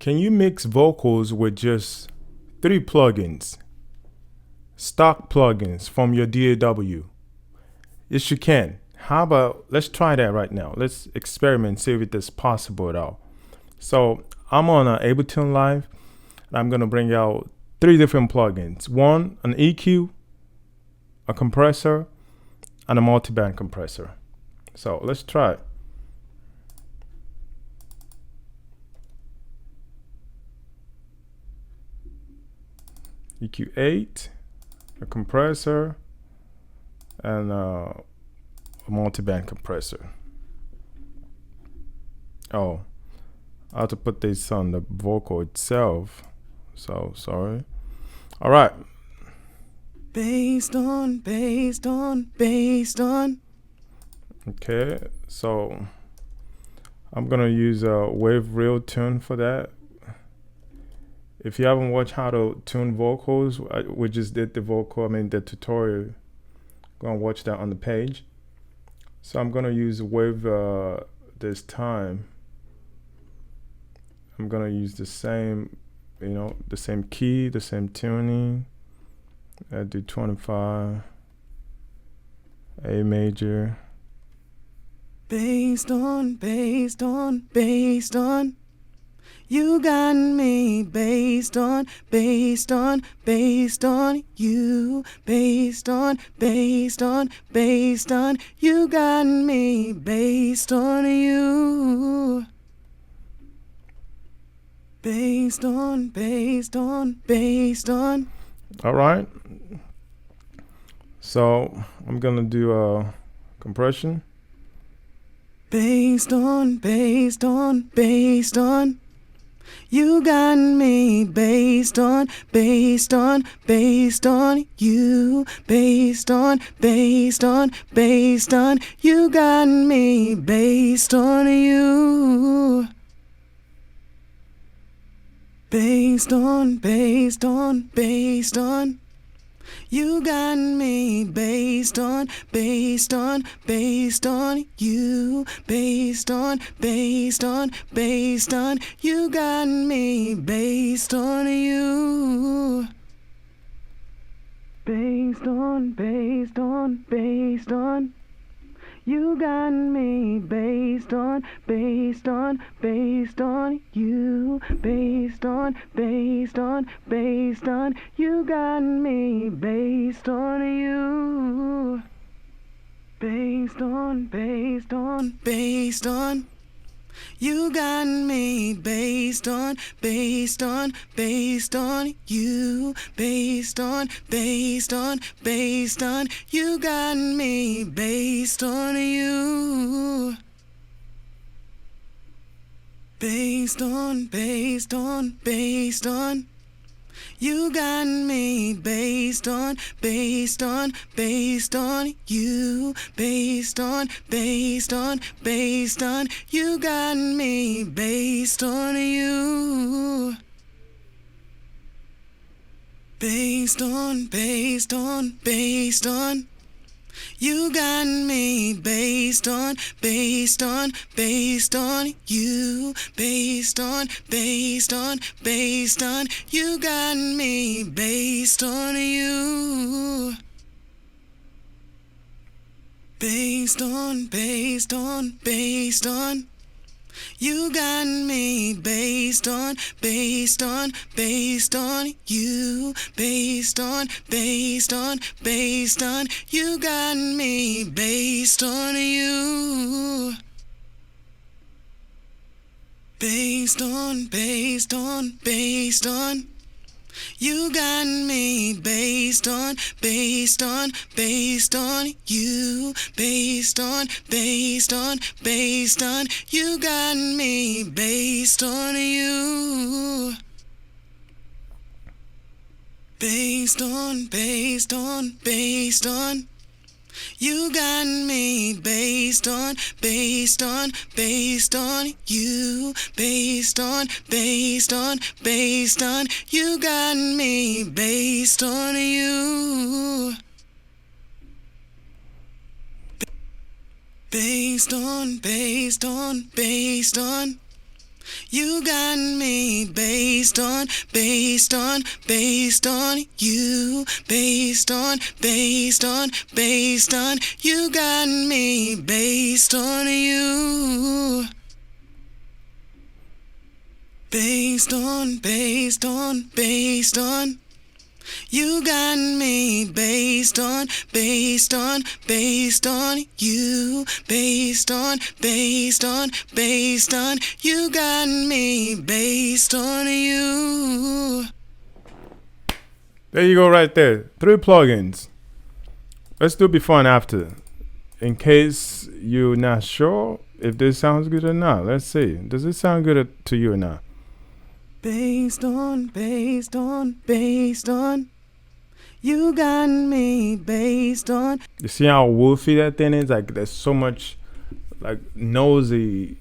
Can you mix vocals with just 3 plugins? Stock plugins from your DAW? Yes, you can. How about, let's try that right now. Let's experiment, see if it is possible at all. So I'm on Ableton Live, and I'm gonna bring out 3 different plugins. One, an EQ, a compressor, and a multiband compressor. So let's try it. EQ8, a compressor, and a multiband compressor. Oh, I have to put this on the vocal itself. So sorry. All right. Based on. Okay, so I'm gonna use a wave reel tune for that. If you haven't watched how to tune vocals, we just did the tutorial. Go and watch that on the page. So I'm gonna use wave this time. I'm gonna use the same, the same key, the same tuning. I do 25, A major. Based on. You got me based on you. Based on. You got me based on you. Based on. All right. So I'm gonna do a compression. Based on. You got me based on you. Based on. You got me based on you. Based on. You got me based on you. Based on. You got me based on you. Based on. You got me based on you. Based on. You got me based on you. Based on. You got me based on you. Based on. You got me based on you. Based on. You got me based on you. Based on. You got me based on you. Based on. You got me based on you. Based on. You got me based on you. Based on. You got me based on you. Based on. You got me based on you. Based on. You got me based on you. Based on. You got me based on you. Based on. You got me based on you. Based on. You got me based on you. Based on. You got me based on you, based on you, based on, you got me based on you. Based on, you got me based on you, based on, you got me based on you. There you go, right there. 3 plugins. Let's do before and after. In case you're not sure if this sounds good or not. Let's see. Does it sound good to you or not? Based on, you got me based on. You see how woofy that thing is? Like there's so much like nosy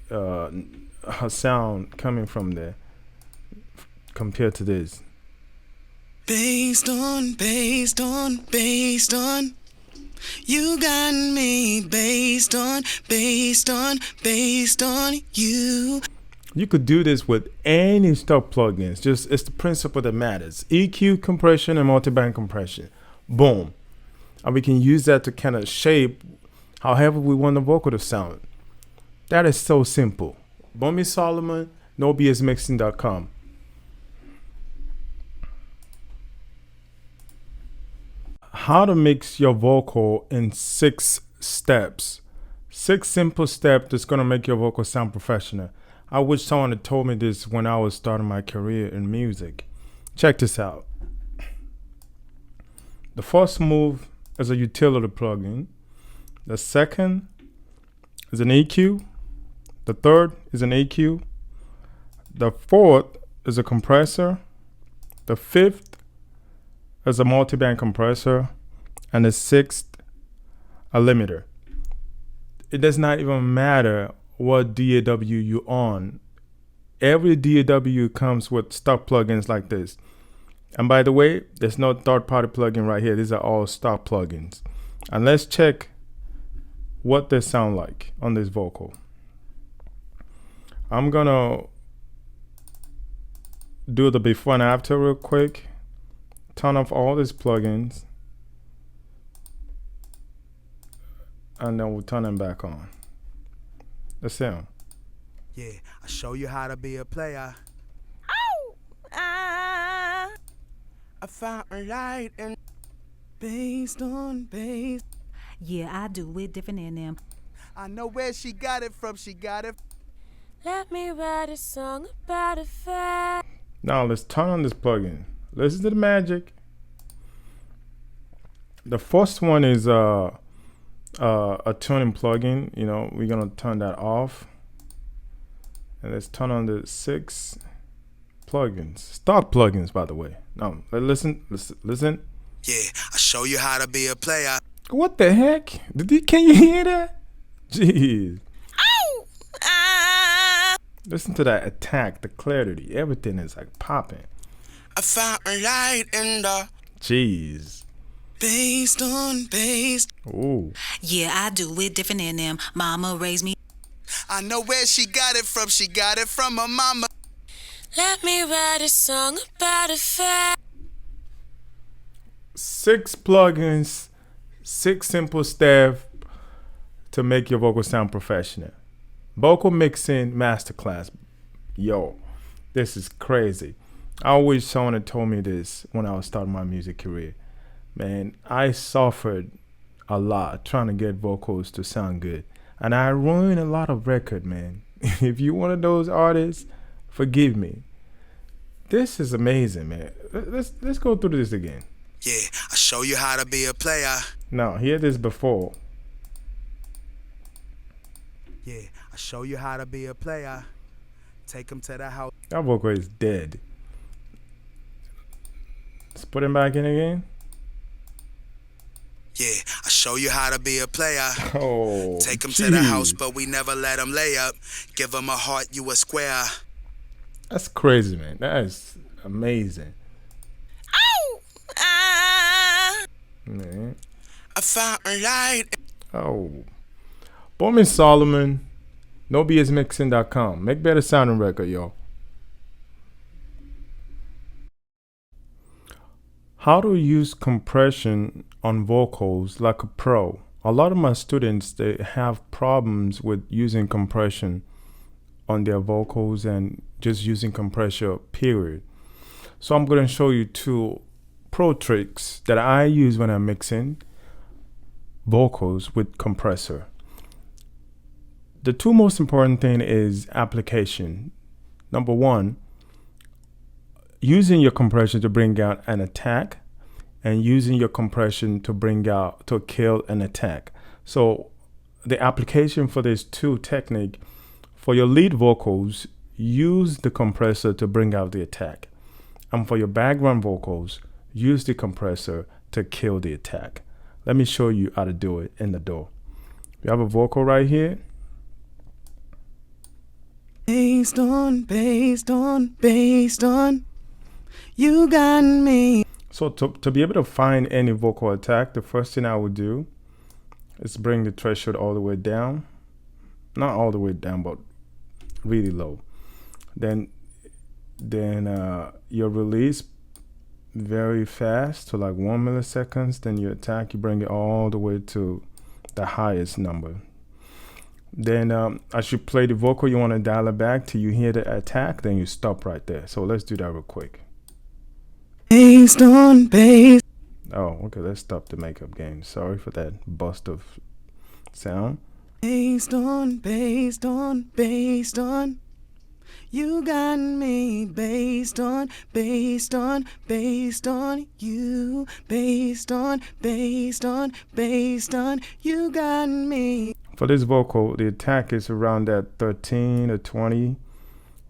sound coming from there compared to this. Based on, you got me based on you. You could do this with any stock plugins. Just it's the principle that matters. EQ, compression, and multiband compression. Boom. And we can use that to kind of shape however we want the vocal to sound. That is so simple. Bummy Solomon, nobsmixing.com. How to mix your vocal in 6 steps. 6 simple steps that's going to make your vocal sound professional. I wish someone had told me this when I was starting my career in music. Check this out. The first move is a utility plugin. The second is an EQ. The third is an EQ. The fourth is a compressor. The fifth is a multiband compressor. And the sixth, a limiter. It does not even matter what DAW you on. Every DAW comes with stock plugins like this. And by the way, there's no third-party plugin right here. These are all stock plugins. And let's check what they sound like on this vocal. I'm gonna do the before and after real quick. Turn off all these plugins. And then we'll turn them back on. The sound. Yeah, I'll show you how to be a player. I found a light and based on. Yeah, I do it different than them. I know where she got it from. She got it. Let me write a song about a fact. Now let's turn on this plugin. Listen to the magic. The first one is a tuning plugin. You know, we're gonna turn that off. And let's turn on the 6 plugins. Stock plugins, by the way. Now listen. Yeah, I'll show you how to be a player. What the heck? Can you hear that? Jeez. Listen to that attack, the clarity. Everything is like popping. I found a light in the Jeez. Based on. Ooh. Yeah, I do it different than them. Mama raised me. I know where she got it from. She got it from her mama. Let me write a song about a fact. 6 plugins, 6 simple steps to make your vocal sound professional. Vocal mixing masterclass. Yo, this is crazy. I wish someone had told me this when I was starting my music career. Man, I suffered a lot trying to get vocals to sound good. And I ruined a lot of record, man. If you're one of those artists, forgive me. This is amazing, man. Let's go through this again. Yeah, I'll show you how to be a player. Now, hear this before. Yeah, I'll show you how to be a player. Take him to the house. That vocal is dead. Let's put him back in again. Yeah, I'll show you how to be a player. Oh, Take him to the house, jeez. but we never let him lay up. Give him a heart, you a square. That's crazy, man. That is amazing. Man. I found a light. Oh. Bowman Solomon, NoBSMixing.com. Make better sounding record, y'all. How to use compression on vocals like a pro. A lot of my students, they have problems with using compression on their vocals and just using compressor, period. So I'm going to show you 2 pro tricks that I use when I'm mixing vocals with compressor. The 2 most important thing is application. Number 1, using your compression to bring out an attack, and using your compression to bring out, to kill an attack. So the application for these 2 technique, for your lead vocals, use the compressor to bring out the attack. And for your background vocals, use the compressor to kill the attack. Let me show you how to do it in the DAW. We have a vocal right here. Based on, you got me. So to be able to find any vocal attack, the first thing I would do is bring the threshold all the way down. Not all the way down, but really low. Then your release very fast to like 1 millisecond. Then your attack, you bring it all the way to the highest number. Then as you play the vocal, you want to dial it back till you hear the attack. Then you stop right there. So let's do that real quick. Based on bass. Oh, okay. Let's stop the makeup game. Sorry for that bust of sound. Based on, you got me. Based on, you. Based on, you got me. For this vocal, the attack is around that 13 or 20.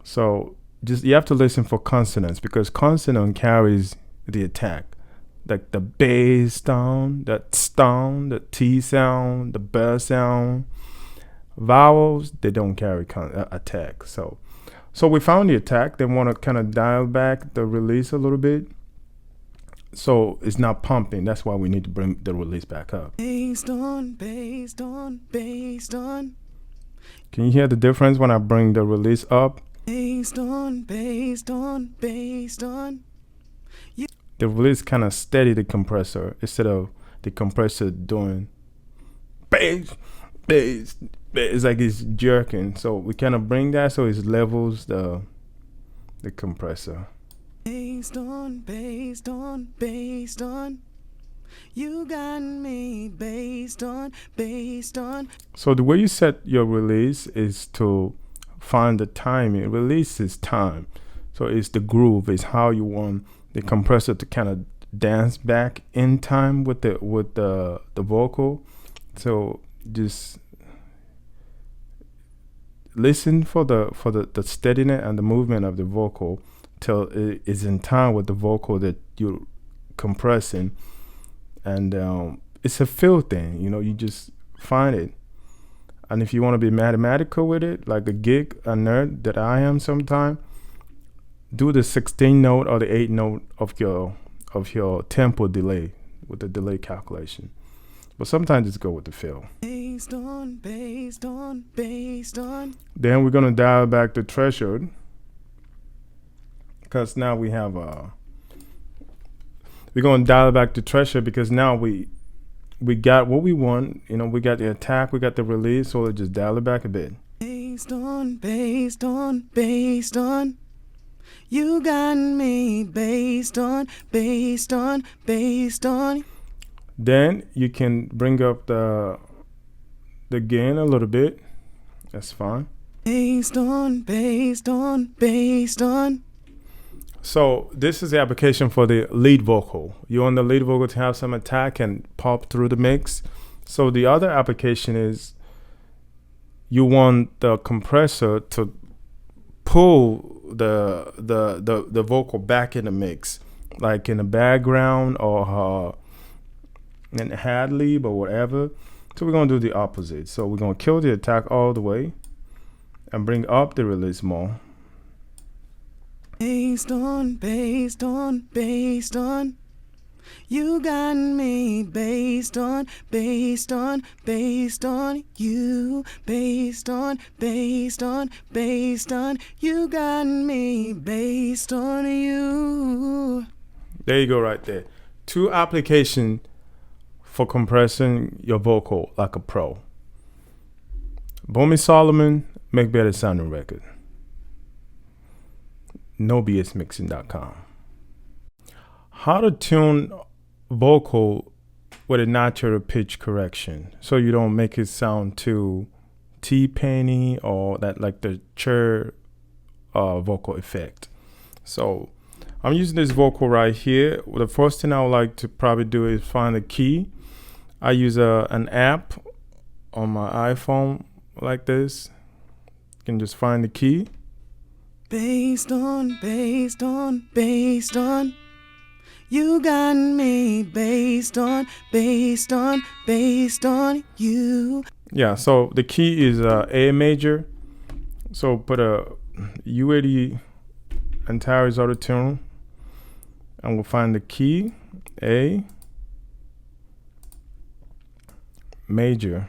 So just you have to listen for consonants, because consonant carries the attack. Like the bass sound, the T sound, the B sound. Vowels, they don't carry attack. So we found the attack. Then want to kind of dial back the release a little bit, so it's not pumping. That's why we need to bring the release back up. Based on. Can you hear the difference when I bring the release up? Based on. The release kind of steady the compressor instead of the compressor doing bass. It's like it's jerking. So we kind of bring that so it levels the compressor. Based on, you got me. Based on. So the way you set your release is to find the timing. Release is time. So it's the groove. It's how you want the compressor to kind of dance back in time with the vocal. So just listen for the steadiness and the movement of the vocal till it is in time with the vocal that you're compressing. And it's a feel thing, you just find it. And if you want to be mathematical with it, like a nerd that I am sometimes, do the 16 note or the 8 note of your tempo delay with the delay calculation. But sometimes just go with the feel. Based on. Then we're gonna dial back the threshold, because now we have we're gonna dial back the threshold because now we got what we want. We got the attack, we got the release, so let's just dial it back a bit. Based on. You got me. Based on. Then you can bring up the gain a little bit. That's fine. Based on. So this is the application for the lead vocal. You want the lead vocal to have some attack and pop through the mix. So the other application is you want the compressor to pull the vocal back in the mix, like in the background or in the ad lib or whatever. So we're gonna do the opposite. So we're gonna kill the attack all the way and bring up the release more. Based on. You got me based on you, based on, you got me based on you. There you go right there. 2 applications for compressing your vocal like a pro. Boomy Solomon, make better sounding record. NoBSMixing.com. How to tune vocal with a natural pitch correction so you don't make it sound too T-painy or that like the chur vocal effect. So I'm using this vocal right here. The first thing I would like to probably do is find the key. I use an app on my iPhone like this. You can just find the key. Based on, you got me based on you. Yeah, so the key is A major. So put a U80 Antares autotune, and we'll find the key A major.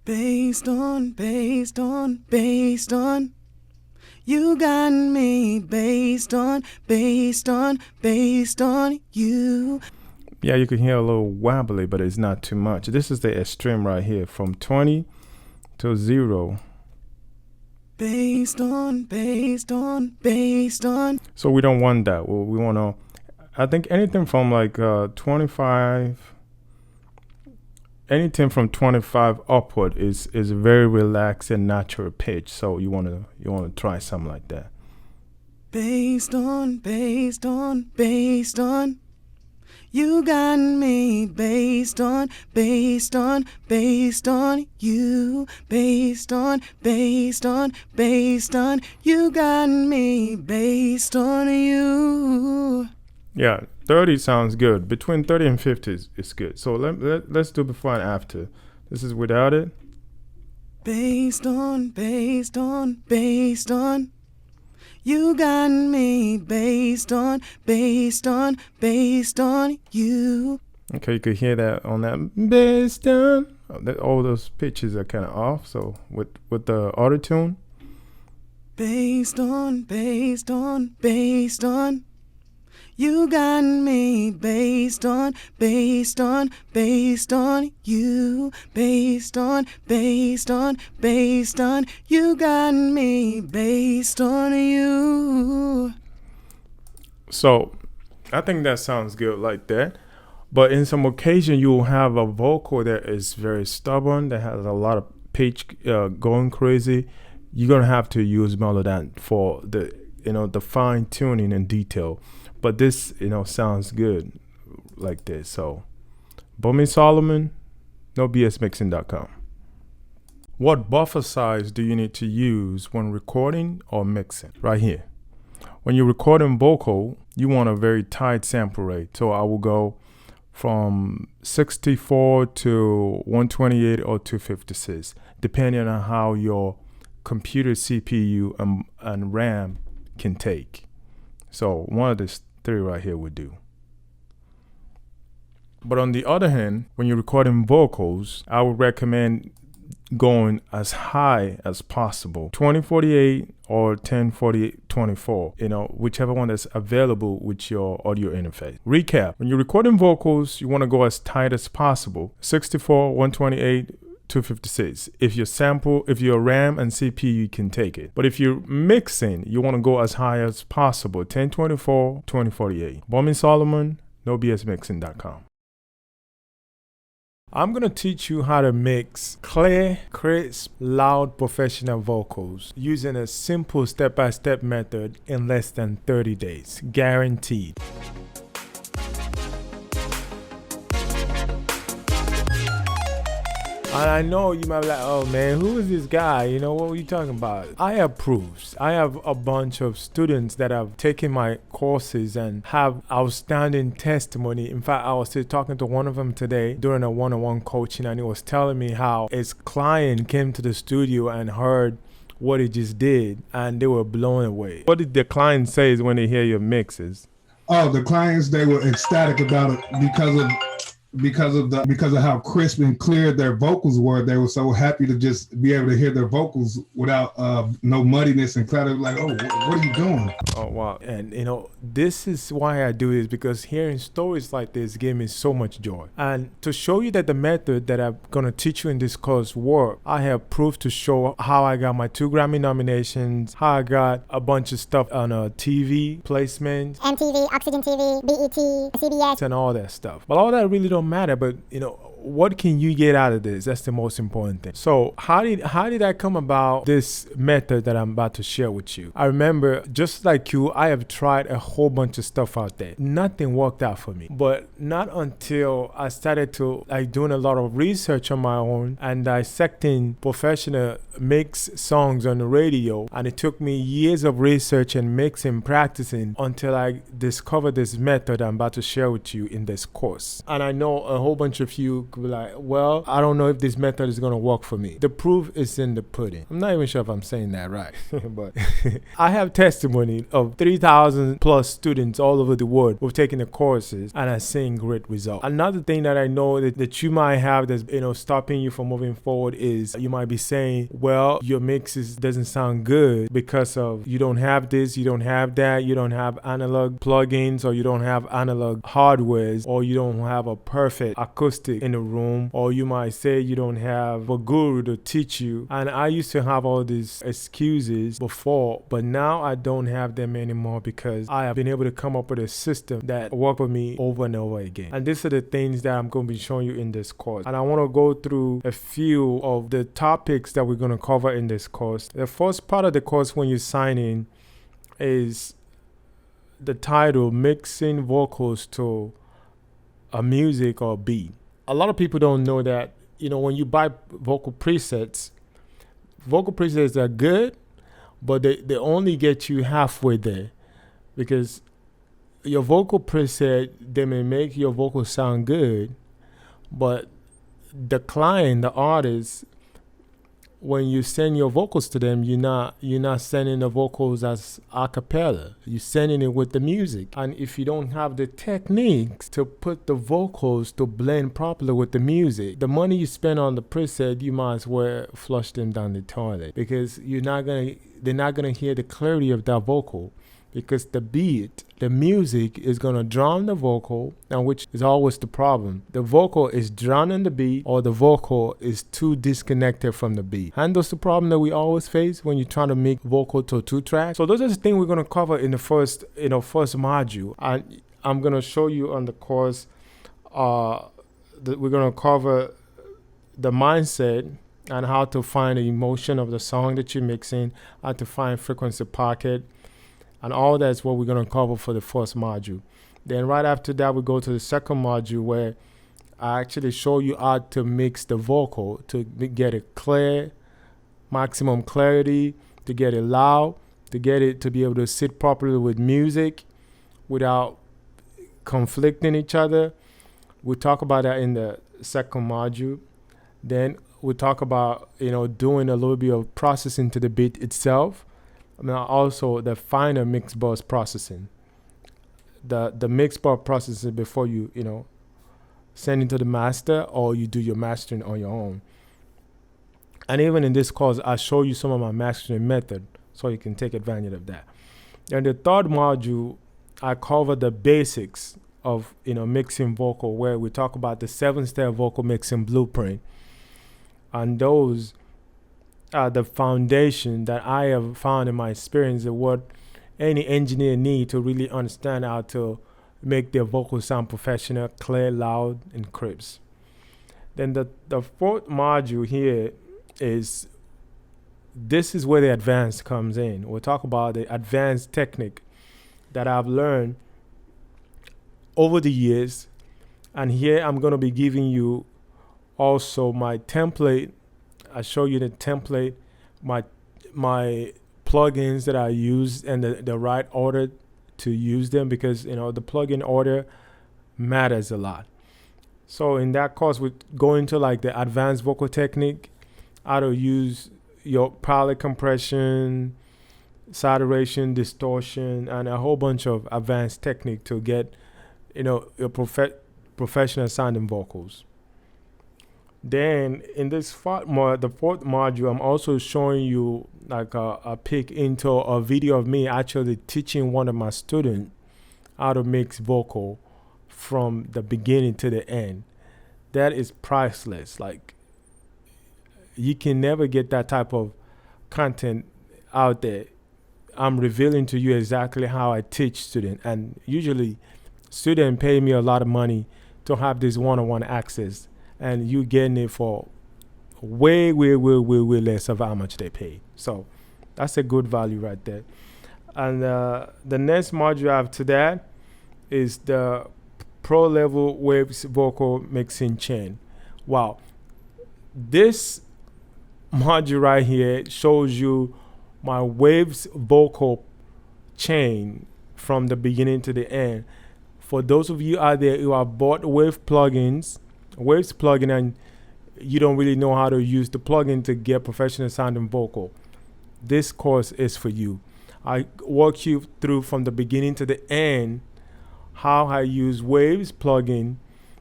Based on, you got me based on you. Yeah, you can hear a little wobbly, but it's not too much. This is the extreme right here, from 20 to 0. Based on. So we don't want that. We want to, I think anything from like 25, anything from 25 upward is very relaxed and natural pitch. So you want to try something like that. Based on, you got me based on you, based on, you got me based on you. Yeah, 30 sounds good. Between 30 and 50 is good. So let's do before and after. This is without it. Based on, you got me based on you. Okay, you could hear that on that based on. All those pitches are kind of off. So with the autotune. Based on, you got me based on you, based on, you got me based on you. So I think that sounds good like that. But in some occasion, you'll have a vocal that is very stubborn, that has a lot of pitch going crazy. You're gonna have to use Melodyne for the fine tuning and detail. But this sounds good like this. So Boomy Solomon, NoBSMixing.com. What buffer size do you need to use when recording or mixing? Right here. When you're recording vocal, you want a very tight sample rate. So I will go from 64 to 128 or 256, depending on how your computer CPU and RAM can take. So one of these 3 right here would do. But on the other hand, when you're recording vocals, I would recommend going as high as possible, 2048 or 1048-24, whichever one that's available with your audio interface. Recap: when you're recording vocals, you want to go as tight as possible, 64, 128, 256. If your RAM and CPU can take it. But if you're mixing, you want to go as high as possible, 1024, 2048. Boomy Solomon, NoBSMixing.com. I'm going to teach you how to mix clear, crisp, loud, professional vocals using a simple step-by-step method in less than 30 days. Guaranteed. And I know you might be like, oh man, who is this guy? What were you talking about? I have proofs. I have a bunch of students that have taken my courses and have outstanding testimony. In fact, I was still talking to one of them today during a one-on-one coaching, and he was telling me how his client came to the studio and heard what he just did, and they were blown away. What did the client say when they hear your mixes? Oh, the clients, they were ecstatic about it because of how crisp and clear their vocals were. They were so happy to just be able to hear their vocals without no muddiness and kind of like, oh, what are you doing? Oh wow. And this is why I do this, because hearing stories like this gave me so much joy. And to show you that the method that I'm gonna teach you in this course work, I have proof to show how I got my 2 Grammy nominations, how I got a bunch of stuff on a TV placement, MTV, Oxygen TV, BET, CBS, and all that stuff. But all that really don't matter. But what can you get out of this? That's the most important thing. So how did I come about this method that I'm about to share with you? I remember, just like you, I have tried a whole bunch of stuff out there. Nothing worked out for me. But not until I started to doing a lot of research on my own and dissecting professional mix songs on the radio. And it took me years of research and mixing, practicing, until I discovered this method I'm about to share with you in this course. And I know a whole bunch of you could be like, well, I don't know if this method is going to work for me. The proof is in the pudding. I'm not even sure if I'm saying that right. But I have testimony of 3,000 plus students all over the world who've taken the courses and are seeing great results. Another thing that I know that you might have that's stopping you from moving forward is you might be saying, well, your mixes doesn't sound good because of you don't have this, you don't have that, you don't have analog plugins, or you don't have analog hardwares, or you don't have a perfect acoustic in the room, or you might say you don't have a guru to teach you. And I used to have all these excuses before, but now I don't have them anymore, because I have been able to come up with a system that works for me over and over again. And these are the things that I'm going to be showing you in this course. And I want to go through a few of the topics that we're going to cover in this course. The first part of the course when you sign in is the title, Mixing Vocals to a Music or Beat. A lot of people don't know that, when you buy vocal presets are good, but they only get you halfway there, because your vocal preset, they may make your vocals sound good, but the client, the artist, when you send your vocals to them, you're not sending the vocals as a cappella. You're sending it with the music. And if you don't have the techniques to put the vocals to blend properly with the music, the money you spend on the preset, you might as well flush them down the toilet, because they're not gonna hear the clarity of that vocal, because the beat, the music is gonna drown the vocal, and which is always the problem. The vocal is drowning the beat, or the vocal is too disconnected from the beat. And that's the problem that we always face when you're trying to make vocal to 2 tracks. So those are the things we're gonna cover in the first module. And I'm gonna show you on the course that we're gonna cover the mindset and how to find the emotion of the song that you're mixing, how to find frequency pocket. And all that's what we're going to cover for the first module. Then right after that, we go to the second module, where I actually show you how to mix the vocal to get it clear, maximum clarity, to get it loud, to get it to be able to sit properly with music without conflicting each other. We'll talk about that in the second module. Then we'll talk about, doing a little bit of processing to the beat itself. Now also the finer mix bus processing, the mix bus processing before you send it to the master, or you do your mastering on your own. And even in this course, I show you some of my mastering method, so you can take advantage of that. And the third module, I cover the basics of mixing vocal, where we talk about the 7-step vocal mixing blueprint, and those the foundation that I have found in my experience of what any engineer need to really understand how to make their vocals sound professional, clear, loud, and crisp. Then the fourth module here is where the advanced comes in. We'll talk about the advanced technique that I've learned over the years. And here I'm going to be giving you also my template. I show you the template, my plugins that I use, and the right order to use them, because the plugin order matters a lot. So in that course, we go into the advanced vocal technique, how to use your palette compression, saturation, distortion, and a whole bunch of advanced technique to get, your professional sounding vocals. Then in this the fourth module, I'm also showing you like a peek into a video of me actually teaching one of my students how to mix vocal from the beginning to the end. That is priceless. Like, you can never get that type of content out there. I'm revealing to you exactly how I teach students, and usually students pay me a lot of money to have this one-on-one access, and you getting it for way less of how much they pay. So that's a good value right there. And the next module after that is the pro level waves vocal mixing chain. Wow, this module right here shows you my waves vocal chain from the beginning to the end. For those of you out there who have bought waves plugin, and you don't really know how to use the plugin to get professional sounding vocal, this course is for you. I walk you through from the beginning to the end how I use Waves plugin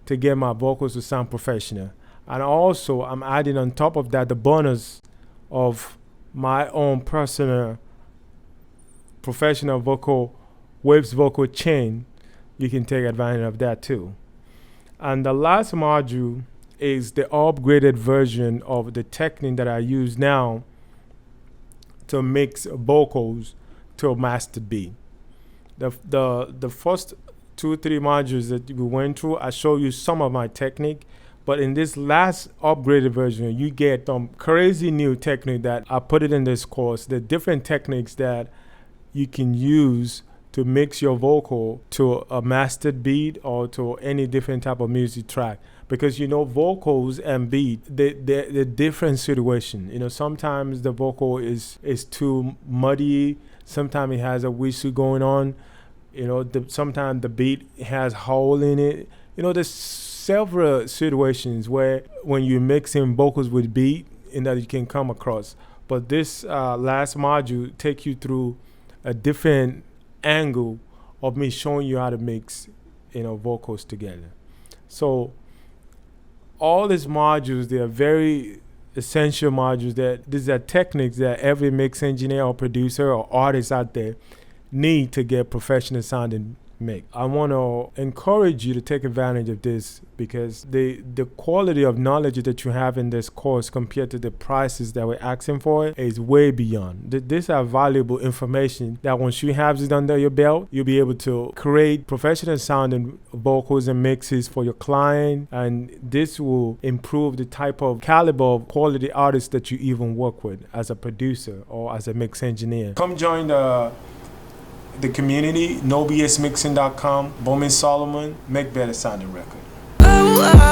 to get my vocals to sound professional. And also I'm adding on top of that the bonus of my own personal professional vocal Waves vocal chain. You can take advantage of that too. And the last module is the upgraded version of the technique that I use now to mix vocals to a master beat. The first 2-3 modules that we went through, I show you some of my technique, but in this last upgraded version, you get some crazy new technique that I put it in this course. The different techniques that you can use to mix your vocal to a mastered beat or to any different type of music track. Because vocals and beat, they're different situation. Sometimes the vocal is too muddy. Sometimes it has a whistle going on. Sometimes the beat has hole in it. There's several situations where when you're mixing vocals with beat, that you can come across. But this last module take you through a different angle of me showing you how to mix, vocals together. So all these modules, they are very essential modules. That these are techniques that every mix engineer or producer or artist out there need to get professional sounding mix. I want to encourage you to take advantage of this, because the quality of knowledge that you have in this course compared to the prices that we're asking for is way beyond. These are valuable information that once you have it under your belt, you'll be able to create professional sounding vocals and mixes for your client, and this will improve the type of caliber of quality artists that you even work with as a producer or as a mix engineer. Come join the community, nobsmixing.com, Bowman Solomon, make better sounding record. Oh,